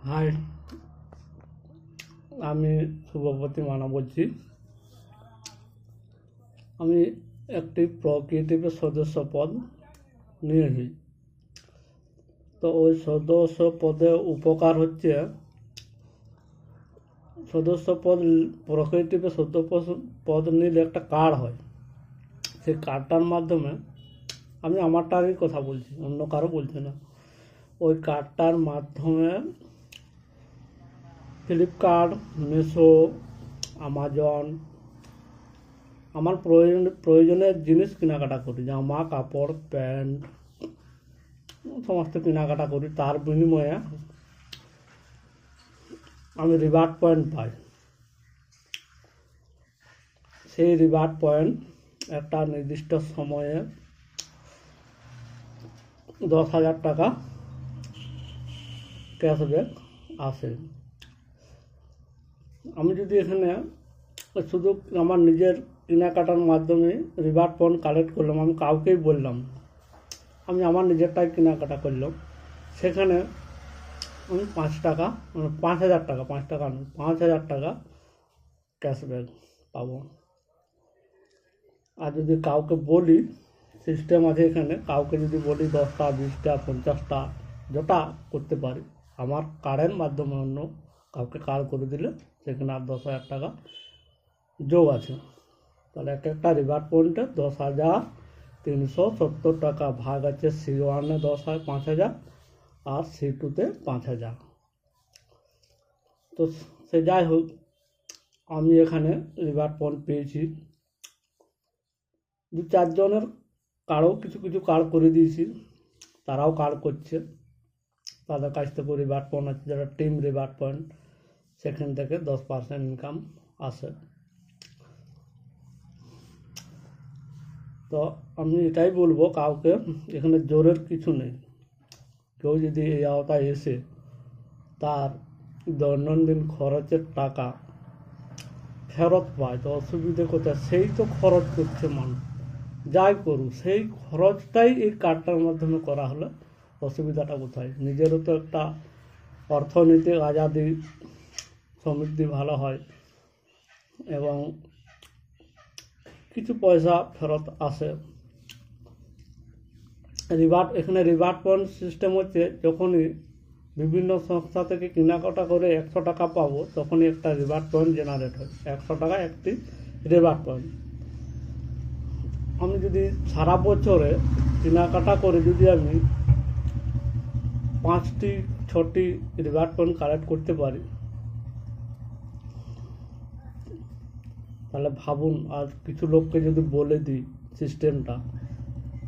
High, আমি শুভপতি মানা বলছি। আমি একটি প্রক্রিয়েটিভের সদস্য পদ নিয়েছি। তো ওই সদস্য পদে উপকার হচ্ছে, সদস্য পদ প্রক্রিয়েটিভের সদস্য পদ নিলে একটা কার্ড হয়। সেই কার্ডটার মাধ্যমে, আমি আমারটারই কথা বলছি, অন্য কারো বলছি না। ওই কার্ডটার মাধ্যমে ফ্লিপকার্ট, মিশো, আমাজন, আমার প্রয়োজনের জিনিস কেনাকাটা করি, জামা কাপড় প্যান্ট সমস্ত কেনাকাটা করি। তার বিনিময়ে আমি রিওয়ার্ড পয়েন্ট পাই। সেই রিওয়ার্ড পয়েন্ট একটা নির্দিষ্ট সময়ে 10,000 টাকা ক্যাশব্যাক আসে। আমি যদি এখানে শুধু আমার নিজের কেনাকাটার মাধ্যমে রিওয়ার্ড পয়েন্ট কালেক্ট করলাম, আমি কাউকেই বললাম, আমি আমার নিজেরটাই কেনাকাটা করলাম, সেখানে আমি 5,000 টাকা, 5,000 টাকা ক্যাশব্যাক পাবো। আর যদি কাউকে বলি, সিস্টেম আছে এখানে, কাউকে যদি বলি 10টা 20টা 50টা যেটা করতে পারি, আমার কার্ডের মাধ্যমে অন্য কাউকে কার্ড করে দিলে সেখানে আর 10,000 টাকা যোগ আছে। তাহলে একটা রিওয়ার্ড পয়েন্টে 10,370 টাকা ভাগ আছে। C1-এ 5,000 আর C2-তে 5,000। তো সে যাই হোক, আমি এখানে রিওয়ার্ড পয়েন্ট পেয়েছি। 2-4 জনের কার্ডও কিছু কার্ড করে দিয়েছি, তারাও কার্ড করছে। তাদের কাছ থেকে রিওয়ার্ড পয়েন্ট আছে, যারা টিম রিওয়ার্ড পয়েন্ট, সেখান থেকে 10% ইনকাম আসে। তো আমি এটাই বলবো কাউকে, এখানে জোরের কিছু নেই। কেউ যদি এই আওতায় এসে তার দৈনন্দিন খরচের টাকা ফেরত পায় তো অসুবিধে কোথায়? সেই তো খরচ করছে মানুষ, যাই করুক সেই খরচটাই এই কার্ডটার মাধ্যমে করা হলে অসুবিধাটা কোথায়? নিজেরও তো একটা অর্থনৈতিক আজাদি সমৃদ্ধি ভালো হয় এবং কিছু পয়সা ফেরত আসে। এখানে রিওয়ার্ড পয়েন্ট সিস্টেম হচ্ছে, যখনই বিভিন্ন সংস্থা থেকে কেনাকাটা করে 100 টাকা পাবো, তখনই একটা রিওয়ার্ড পয়েন্ট জেনারেট হয়। 100 টাকা একটি রিওয়ার্ড পয়েন্ট। আমি যদি সারা বছরে কেনাকাটা করে যদি আমি 5টি 6টি রিওয়ার্ড পয়েন্ট কালেক্ট করতে পারি, তাহলে ভাবুন। আর কিছু লোককে যদি বলে দিই সিস্টেমটা,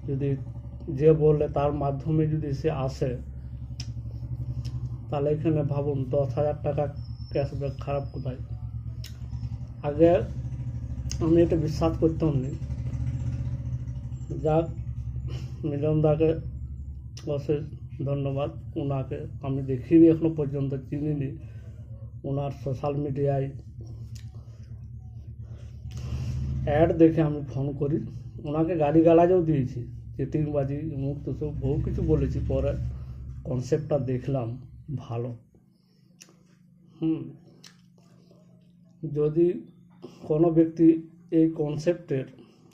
যদি যে বলে তার মাধ্যমে যদি সে আসে, তাহলে এখানে ভাবুন 10,000 টাকা ক্যাশব্যাক খারাপ কোথায়? আগে আমি এটা বিশ্বাস করতাম না। যাক, মিলনদাকে অশেষ ধন্যবাদ। ওনাকে আমি দেখিনি এখনো পর্যন্ত, চিনিনি। ওনার সোশ্যাল মিডিয়ায় অ্যাড দেখে আমি ফোন করি, ওনাকে গালিগালাজও দিয়েছি, চিটিংবাজি মুক্ত সব বহু কিছু বলেছি। পরে কনসেপ্টটা দেখলাম ভালো। যদি কোনো ব্যক্তি এই কনসেপ্টের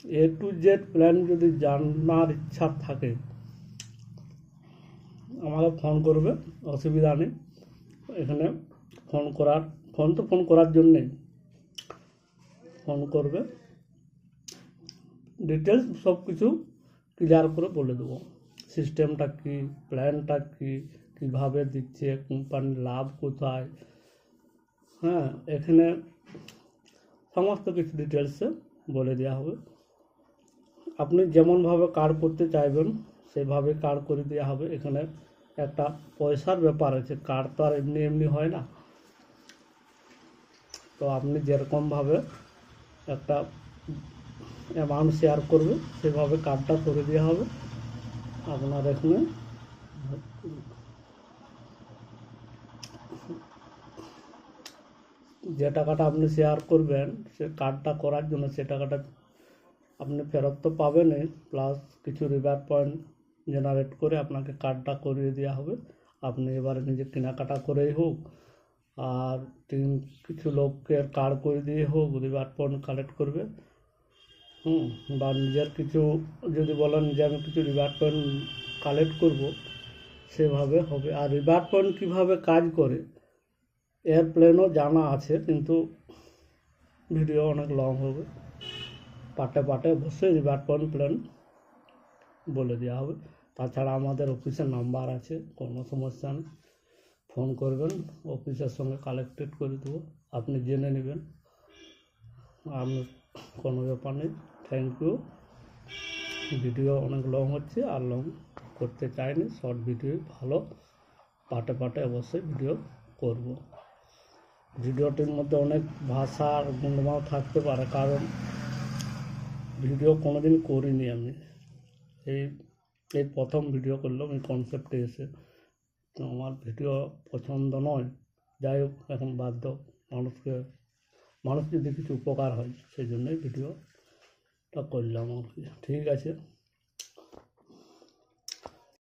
A to Z প্ল্যান যদি জানার ইচ্ছা থাকে, আমাকে ফোন করবে, অসুবিধা নেই। এখানে ফোন করার জন্যেই ফোন করবে, ডিটেলস সব কিছু ক্লিয়ার করে বলে দেবো। সিস্টেমটা কী, প্ল্যানটা কী, কীভাবে দিচ্ছে, কোম্পানির লাভ কোথায়, এখানে সমস্ত কিছু ডিটেলসে বলে দেওয়া হবে। আপনি যেমনভাবে কার্ড করতে চাইবেন সেভাবে কার্ড করে দেওয়া হবে। এখানে একটা পয়সার ব্যাপার আছে, কার্ড তো আর এমনি এমনি হয় না। তো আপনি যেরকমভাবে একটা অ্যামাউন্ট শেয়ার করবে সেভাবে কার্ডটা করে দেওয়া হবে। আপনার এখানে যে টাকাটা আপনি শেয়ার করবেন, সে কার্ডটা করার জন্য সে টাকাটা আপনি ফেরত তো পাবেনই, প্লাস কিছু রিওয়ার্ড পয়েন্ট জেনারেট করে আপনাকে কার্ডটা করিয়ে দেওয়া হবে। আপনি এবারে নিজে কেনাকাটা করেই হোক আর কিছু লোককে কার্ড করে দিয়ে হোক রিওয়ার্ড পয়েন্ট কালেক্ট করবে। বা নিজের কিছু যদি বলেন যে আমি কিছু রিওয়ার্ড পয়েন্ট কালেক্ট করব, সেভাবে হবে। আর রিওয়ার্ড পয়েন্ট কীভাবে কাজ করে এয়ারপ্লেনও জানা আছে, কিন্তু ভিডিও অনেক লং হবে। পার্টে পার্টে অবশ্যই রিওয়ার্ড পয়েন্ট প্ল্যান বলে দেওয়া হবে। তাছাড়া আমাদের অফিসের নাম্বার আছে, কোনো সমস্যা নেই, ফোন করবেন, অফিসের সঙ্গে কালেক্টেড করে দেবো, আপনি জেনে নেবেন। আমি কোনো ব্যাপার নেই। Thank you. ভিডিও অনেক লং হচ্ছে, আর লং করতে চাইনি, শর্ট ভিডিও ভালো। পার্টে পার্টে অবশ্যই ভিডিও করব। ভিডিওটির মধ্যে অনেক ভাষার গুণমাও থাকতে পারে, কারণ ভিডিও কোনোদিন করিনি আমি, এই প্রথম ভিডিও করলাম এই কনসেপ্টে এসে। তো আমার ভিডিও পছন্দ নয়, যাই হোক এখন বাধ্য, মানুষ যদি কিছু উপকার হয় সেই জন্যই ভিডিওটা করলাম আর কি। ঠিক আছে।